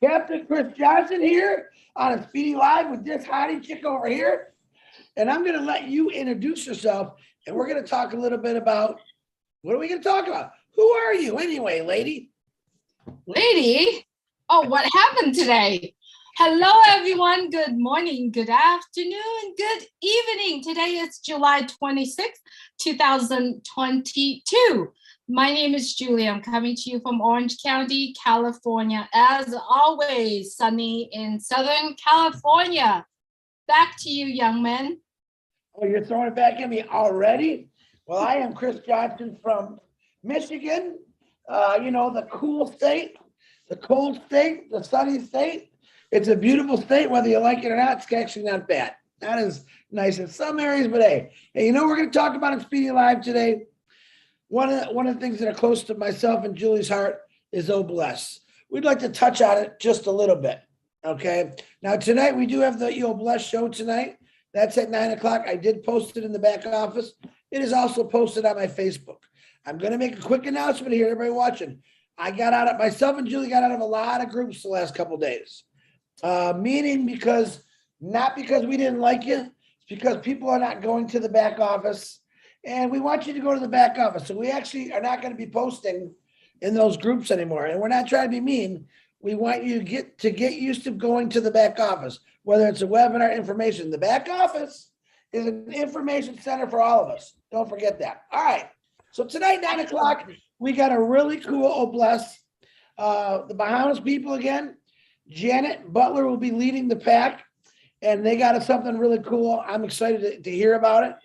Captain Chris Johnson here on a Speedy Live with this hottie chick over here. And I'm going to let you introduce yourself. And we're going to talk a little bit about, what are we going to talk about? Who are you anyway, lady? Lady? Oh, what happened today? Hello, everyone. Good morning, good afternoon, good evening. Today is July 26th, 2022. My name is Julie. I'm coming to you from Orange County, California. As always, sunny in Southern California. Back to you, young man. Oh, you're throwing it back at me already? Well, I am Chris Johnson from Michigan. The cool state, the cold state, the sunny state. It's a beautiful state, whether you like it or not. It's actually not bad. That is nice in some areas, but hey, we're going to talk about in Speedy Live today. One of the things that are close to myself and Julie's heart is Oh Bless. We'd like to touch on it just a little bit, okay? Now, tonight, we do have the Oh Bless show tonight. That's at 9 o'clock. I did post it in the back office. It is also posted on my Facebook. I'm going to make a quick announcement here, everybody watching. Myself and Julie got out of a lot of groups the last couple of days. Meaning not because we didn't like you, it's because people are not going to the back office. And we want you to go to the back office. So we actually are not going to be posting in those groups anymore. And we're not trying to be mean. We want you to get used to going to the back office, whether it's a webinar information. The back office is an information center for all of us. Don't forget that. All right. So tonight, 9 o'clock, we got a really cool Oh Bless. The Bahamas people again. Janet Butler will be leading the pack. And they got us something really cool. I'm excited to hear about it.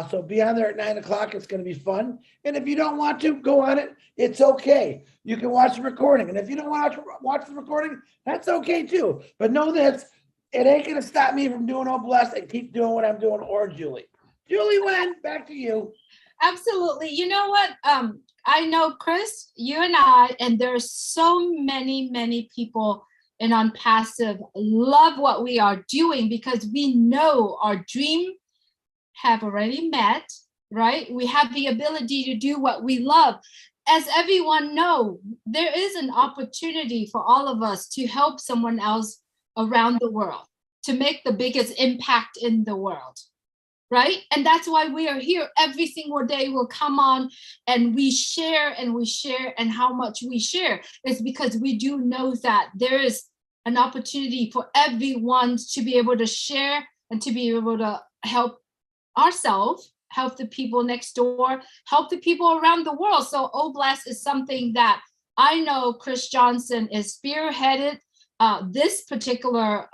So be on there at 9 o'clock. It's going to be fun. And if you don't want to go on it, it's okay. You can watch the recording. And if you don't want to watch the recording, that's okay too. But know this, it ain't going to stop me from doing Oh Bless and keep doing what I'm doing, or Julie. Julie Wen, back to you. Absolutely. You know what? I know, Chris, you and I, and there's so many people in ONPASSIVE love what we are doing because we know our dream have already met, right? We have the ability to do what we love. As everyone know, there is an opportunity for all of us to help someone else around the world, to make the biggest impact in the world, right? And that's why we are here every single day. We'll come on and we share and how much we share is because we do know that there is an opportunity for everyone to be able to share and to be able to help ourselves, help the people next door, help the people around the world. So Oh Bless is something that I know Chris Johnson is spearheaded this particular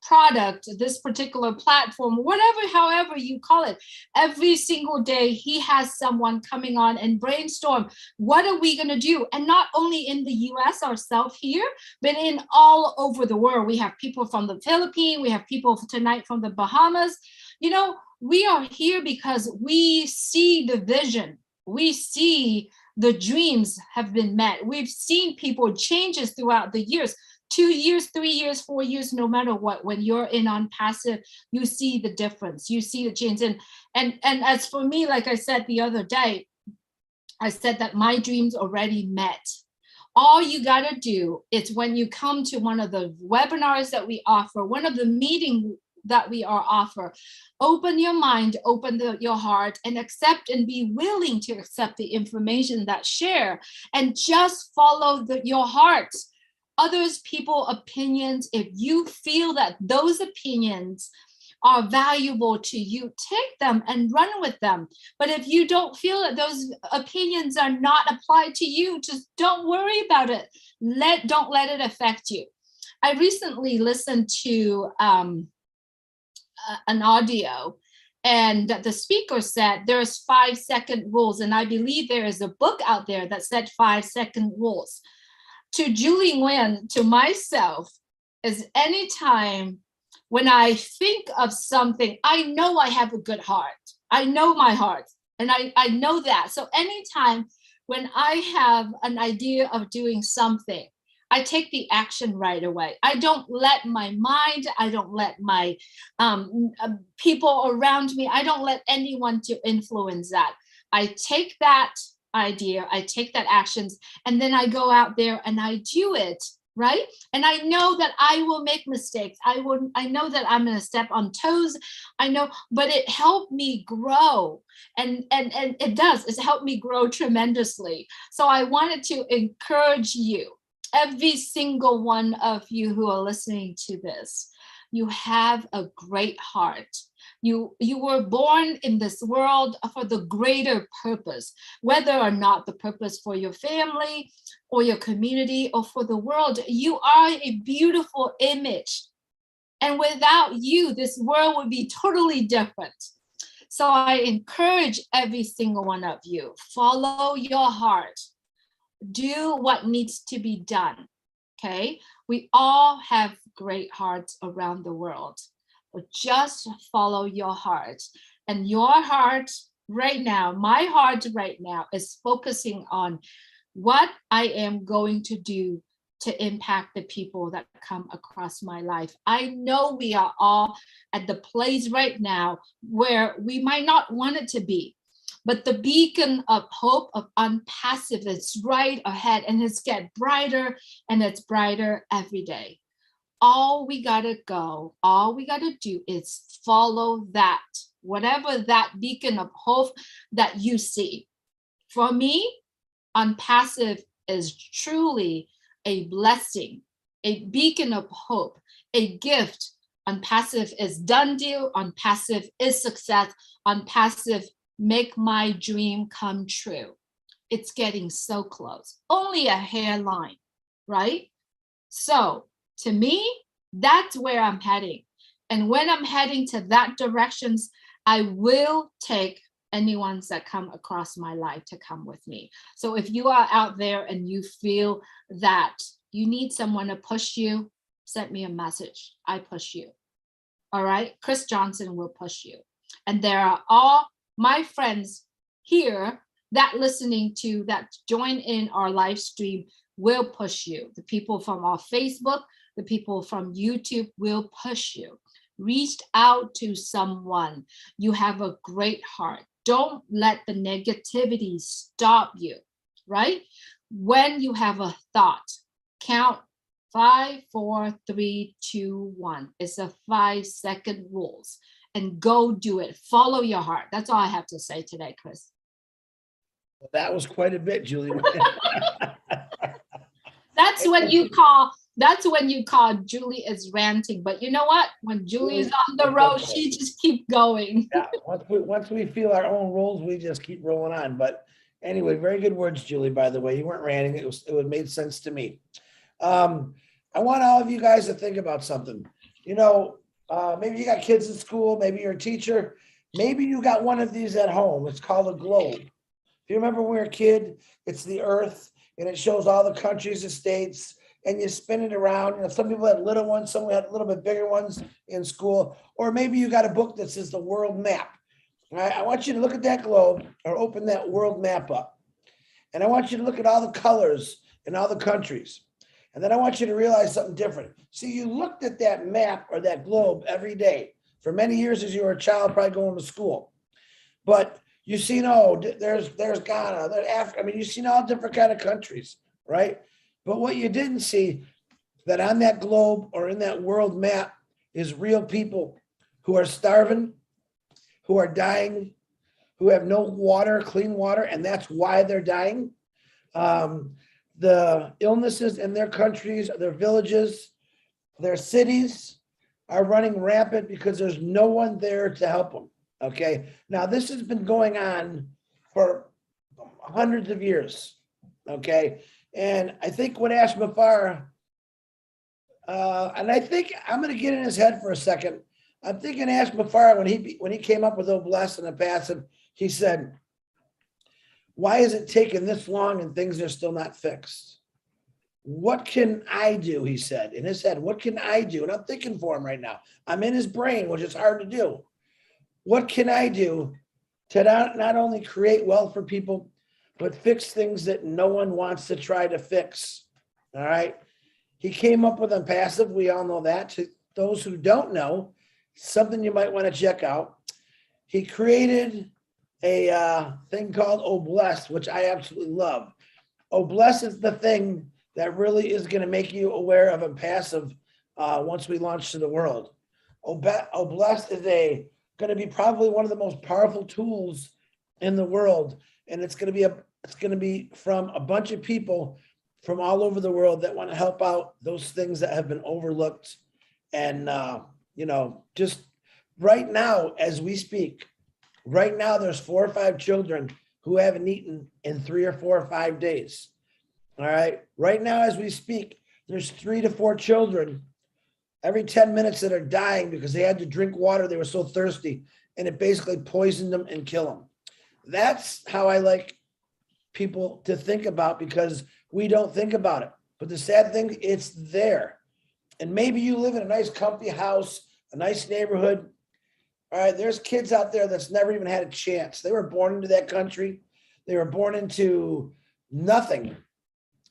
product, this particular platform, however you call it. Every single day he has someone coming on and brainstorm, what are we going to do? And not only in the US ourselves here, but in all over the world. We have people from the Philippines, we have people tonight from the Bahamas. We are here because we see the vision, we see the dreams have been met. We've seen people changes throughout the years. 2 years, 3 years, 4 years, no matter what, when you're in ONPASSIVE, you see the difference, you see the change. And as for me, like I said the other day, I said that my dreams already met. All you gotta do is when you come to one of the webinars that we offer, one of the meetings that we are offer, open your mind, open your heart, and accept and be willing to accept the information that share, and just follow your heart. Others people opinions, if you feel that those opinions are valuable to you, take them and run with them. But if you don't feel that those opinions are not applied to you, just don't worry about it. Don't let it affect you. I recently listened to an audio, and the speaker said there's 5-second rules, and I believe there is a book out there that said 5-second rules. To Julie Nguyen, to myself, is anytime when I think of something, I know I have a good heart. I know my heart, and I know that. So anytime when I have an idea of doing something, I take the action right away. I don't let my mind, I don't let my people around me, I don't let anyone to influence that. I take that idea, I take that actions, and then I go out there and I do it right? And I know that I will make mistakes. I know that I'm going to step on toes. I know, but it helped me grow. And it does. It's helped me grow tremendously. So I wanted to encourage you, every single one of you who are listening to this. You have a great heart. You were born in this world for the greater purpose, whether or not the purpose for your family or your community or for the world. You are a beautiful image. And without you, this world would be totally different. So I encourage every single one of you, follow your heart. Do what needs to be done, okay? We all have great hearts around the world, but just follow your heart. And your heart right now, my heart right now is focusing on what I am going to do to impact the people that come across my life. I know we are all at the place right now where we might not want it to be, but the beacon of hope of ONPASSIVE is right ahead, and it's getting brighter and it's brighter every day. All we gotta do is follow that, whatever that beacon of hope that you see. For me, ONPASSIVE is truly a blessing, a beacon of hope, a gift. ONPASSIVE is done deal. ONPASSIVE is success. ONPASSIVE make my dream come true. It's getting so close, only a hairline, right? So to me, that's where I'm heading. And when I'm heading to that directions, I will take anyone that come across my life to come with me. So if you are out there and you feel that you need someone to push you, send me a message. I push you. All right. Chris Johnson will push you. And there are all my friends here that listening to, that join in our live stream will push you. The people from our Facebook, the people from YouTube will push you. Reach out to someone. You have a great heart. Don't let the negativity stop you, right? When you have a thought, count 5, 4, 3, 2, 1. It's a 5-second rules. And go do it. Follow your heart. That's all I have to say today, Chris. Well, that was quite a bit, Julie. That's when you call Julie is ranting. But you know what? When Julie is on the road, she just keep going. Yeah, once we feel our own roles, we just keep rolling on. But anyway, very good words, Julie, by the way. You weren't ranting. It made sense to me. I want all of you guys to think about something. You know, maybe you got kids in school, maybe you're a teacher, maybe you got one of these at home. It's called a globe. If you remember when we were a kid, it's the earth and it shows all the countries and states, and you spin it around. You know, some people had little ones, some had a little bit bigger ones in school, or maybe you got a book that says the world map. All right, I want you to look at that globe or open that world map up. And I want you to look at all the colors in all the countries. And then I want you to realize something different. See, you looked at that map or that globe every day for many years as you were a child, probably going to school. But you seen, oh, there's Ghana, there's Africa. I mean, you've seen all different kind of countries, right? But what you didn't see, that on that globe or in that world map is real people who are starving, who are dying, who have no water, clean water, and that's why they're dying. The illnesses in their countries, their villages, their cities are running rampant because there's no one there to help them. Okay. Now, this has been going on for hundreds of years. Okay. And I think what Ashmafar, and I think I'm going to get in his head for a second. I'm thinking Ashmafar, when he came up with OBLESS and ONPASSIVE, he said, why is it taking this long and things are still not fixed? What can I do? He said in his head, what can I do? And I'm thinking for him right now. I'm in his brain, which is hard to do. What can I do to not only create wealth for people, but fix things that no one wants to try to fix? All right. He came up with ONPASSIVE. We all know that. To those who don't know, something you might want to check out. He created a thing called OBLESS, which I absolutely love. OBLESS is the thing that really is going to make you aware of ONPASSIVE once we launch to the world. Oblast is going to be probably one of the most powerful tools in the world, and it's going to be from a bunch of people from all over the world that want to help out those things that have been overlooked. And just right now as we speak, right now there's 4 or 5 children who haven't eaten in 3 or 4 or 5 days. All right, right now as we speak, there's 3 to 4 children every 10 minutes that are dying because they had to drink water. They were so thirsty and it basically poisoned them and killed them. That's how I like people to think about, because we don't think about it. But the sad thing, it's there. And maybe you live in a nice comfy house, a nice neighborhood. All right, there's kids out there that's never even had a chance. They were born into that country. They were born into nothing.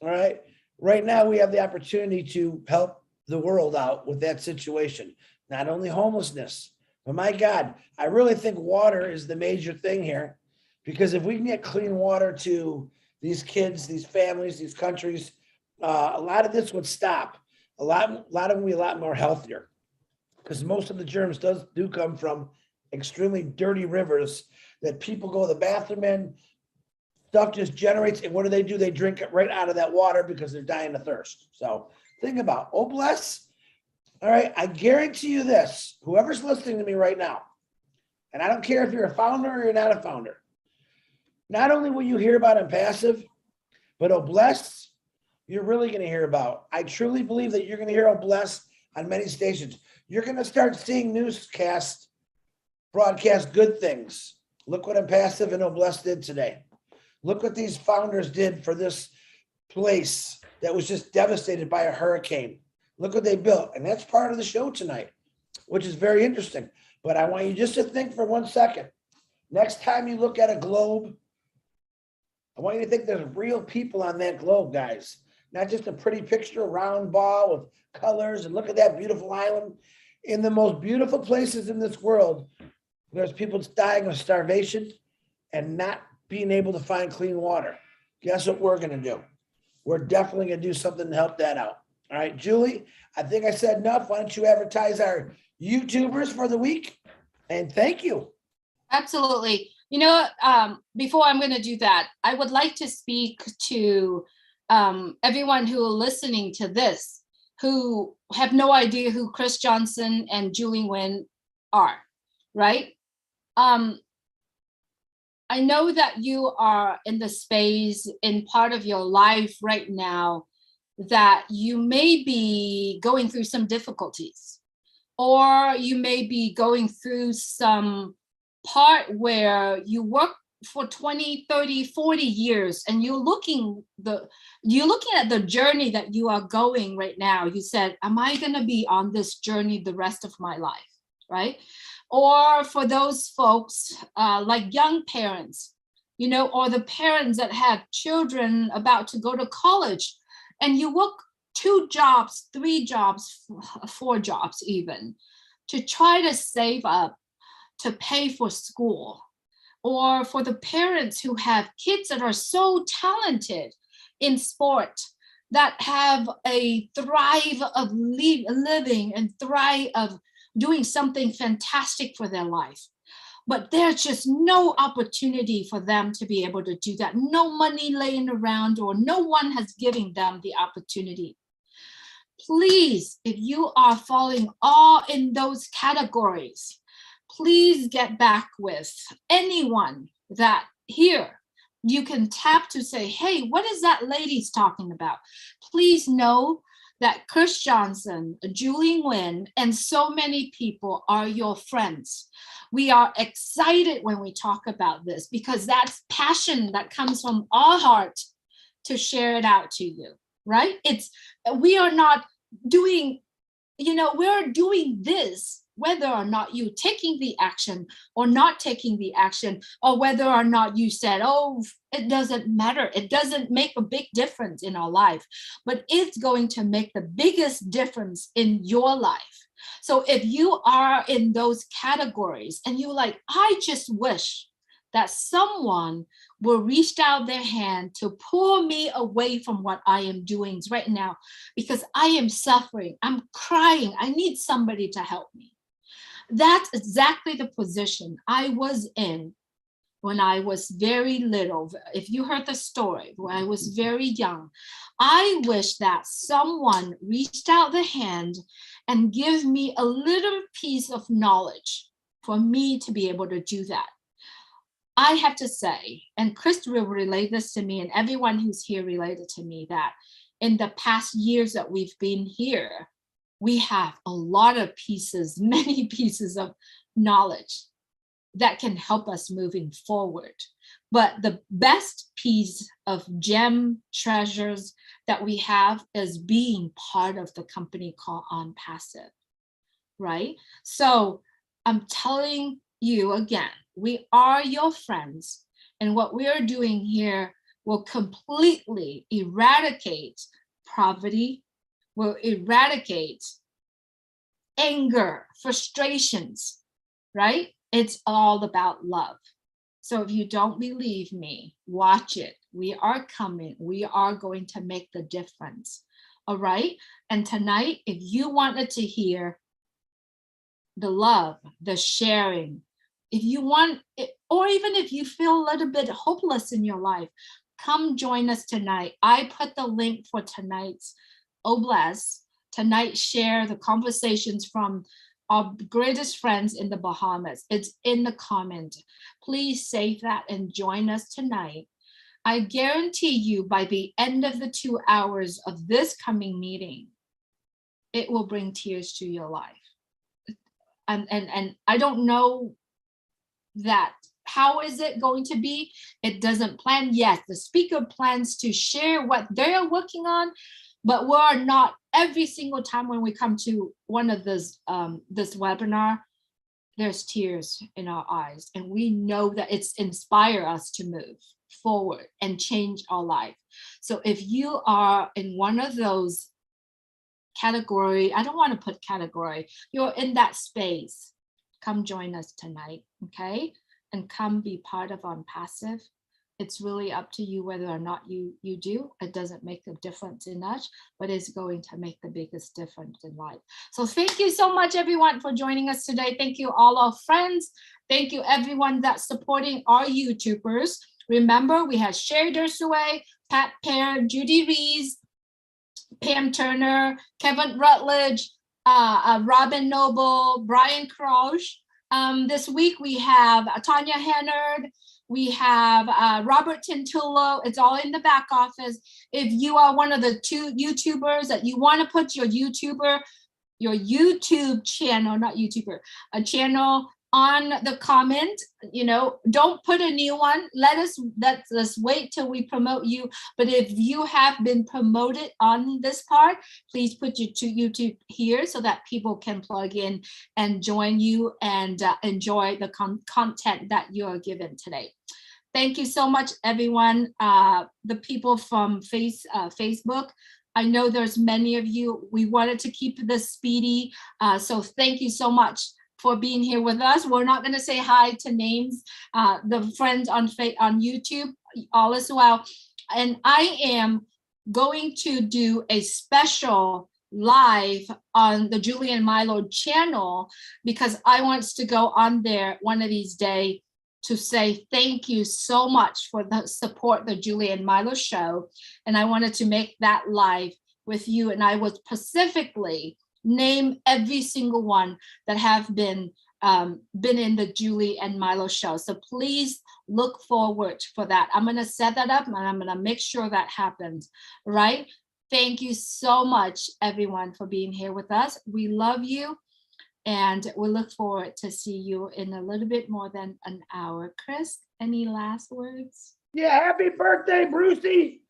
All right. Right now we have the opportunity to help the world out with that situation. Not only homelessness, but my God, I really think water is the major thing here, because if we can get clean water to these kids, these families, these countries, a lot of this would stop. A lot of them would be a lot more healthier, because most of the germs do come from extremely dirty rivers that people go to the bathroom in. Stuff just generates, and what do? They drink it right out of that water because they're dying of thirst. So think about Oblast. All right, I guarantee you this, whoever's listening to me right now, and I don't care if you're a founder or you're not a founder, not only will you hear about ONPASSIVE, but Oblast, you're really going to hear about. I truly believe that you're going to hear Oblast on many stations. You're going to start seeing newscasts broadcast good things. Look what ONPASSIVE and Oblast did today. Look what these founders did for this place that was just devastated by a hurricane. Look what they built. And that's part of the show tonight, which is very interesting. But I want you just to think for 1 second. Next time you look at a globe, I want you to think there's real people on that globe, guys. Not just a pretty picture, a round ball with colors. And look at that beautiful island. In the most beautiful places in this world, there's people dying of starvation and not being able to find clean water. Guess what we're going to do? We're definitely going to do something to help that out. All right, Julie, I think I said enough. Why don't you advertise our YouTubers for the week? And thank you. Absolutely. Before I'm going to do that, I would like to speak to everyone who are listening to this, who have no idea who Chris Johnson and Julie Nguyen are, right? I know that you are in the space in part of your life right now that you may be going through some difficulties, or you may be going through some part where you work for 20, 30, 40 years and you're looking at the journey that you are going right now. You said, am I going to be on this journey the rest of my life, right? Or for those folks like young parents, or the parents that have children about to go to college, and you work 2 jobs, 3 jobs, 4 jobs even, to try to save up to pay for school. Or for the parents who have kids that are so talented in sport, that have a thrive of living and thrive of doing something fantastic for their life. But there's just no opportunity for them to be able to do that. No money laying around, or no one has given them the opportunity. Please, if you are falling all in those categories, please get back with anyone that here you can tap to say, hey, what is that lady's talking about? Please know that Chris Johnson, Julie Nguyen, and so many people are your friends. We are excited when we talk about this, because that's passion that comes from our heart to share it out to you, right? We are not doing, we're doing this whether or not you taking the action or not taking the action, or whether or not you said, oh, it doesn't matter. It doesn't make a big difference in our life, but it's going to make the biggest difference in your life. So if you are in those categories and you're like, I just wish that someone will reach out their hand to pull me away from what I am doing right now, because I am suffering. I'm crying. I need somebody to help me. That's exactly the position I was in when I was very little. If you heard the story, when I was very young, I wish that someone reached out the hand and give me a little piece of knowledge for me to be able to do that. I have to say, and Chris will relate this to me, and everyone who's here related to me, that in the past years that we've been here, we have a lot of pieces, many pieces of knowledge that can help us moving forward. But the best piece of gem treasures that we have is being part of the company called ONPASSIVE, right? So I'm telling you again, we are your friends, and what we are doing here will completely eradicate poverty, will eradicate anger, frustrations, right? It's all about love. So if you don't believe me, watch it. We are coming. We are going to make the difference. All right. And tonight, if you wanted to hear the love, the sharing, if you want it, or even if you feel a little bit hopeless in your life, come join us tonight. I put the link for tonight's Oblast, tonight's share, the conversations from our greatest friends in the Bahamas. It's in the comment. Please save that and join us tonight. I guarantee you by the end of the 2 hours of this coming meeting, it will bring tears to your life. And I don't know that how is it going to be. It doesn't plan yet. The speaker plans to share what they're working on, but we're not every single time when we come to one of this webinar, there's tears in our eyes, and we know that it's inspire us to move forward and change our life. So if you are in one of those category, I don't want to put category, you're in that space, come join us tonight, okay? And come be part of ONPASSIVE. It's really up to you whether or not you do. It doesn't make a difference in us, but it's going to make the biggest difference in life. So thank you so much, everyone, for joining us today. Thank you, all our friends. Thank you, everyone that's supporting our YouTubers. Remember, we had Sherry Dursaway, Pat Pear, Judy Rees, Pam Turner, Kevin Rutledge, Robin Noble, Brian Crouch. This week we have Tanya Hannard, we have Robert Tintullo. It's all in the back office. If you are one of the 2 YouTubers that you want to put your YouTube channel, not YouTuber, a channel on the comment, don't put a new one. Let's wait till we promote you. But if you have been promoted on this part, please put your YouTube here so that people can plug in and join you and enjoy the content that you are given today. Thank you so much, everyone. The people from Facebook, I know there's many of you. We wanted to keep this speedy. So thank you so much for being here with us. We're not going to say hi to names, the friends on YouTube, all as well. And I am going to do a special live on the Julie and Milo channel, because I want to go on there one of these days to say thank you so much for the support, the Julie and Milo show. And I wanted to make that live with you. And I would specifically name every single one that have been in the Julie and Milo show. So please look forward for that. I'm going to set that up and I'm going to make sure that happens, right? Thank you so much, everyone, for being here with us. We love you, and we look forward to see you in a little bit more than an hour. Chris, any last words? Yeah, happy birthday, Brucey.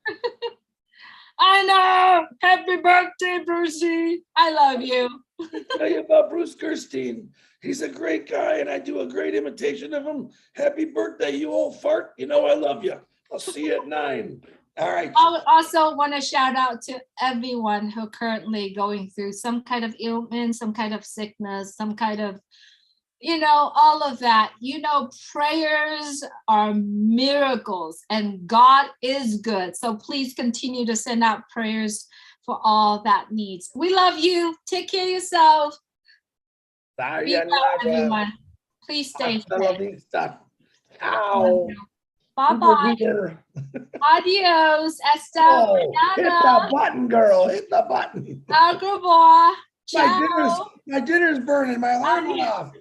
I know. Happy birthday, Brucey. I love you. Tell you about Bruce Gerstein. He's a great guy, and I do a great imitation of him. Happy birthday, you old fart. You know I love you. I'll see you at 9. All right. I also want to shout out to everyone who currently going through some kind of ailment, some kind of sickness, some kind of you know, all of that. You know, prayers are miracles and God is good. So please continue to send out prayers for all that needs. We love you. Take care of yourself. Be well, everyone. Please stay Hasta la safe. vista. Ciao. Bye-bye. Here. Adios. Esta Oh, hit mañana. the button, girl. Hit the button. Agrabah. My Ciao. dinner's burning. My alarm went off.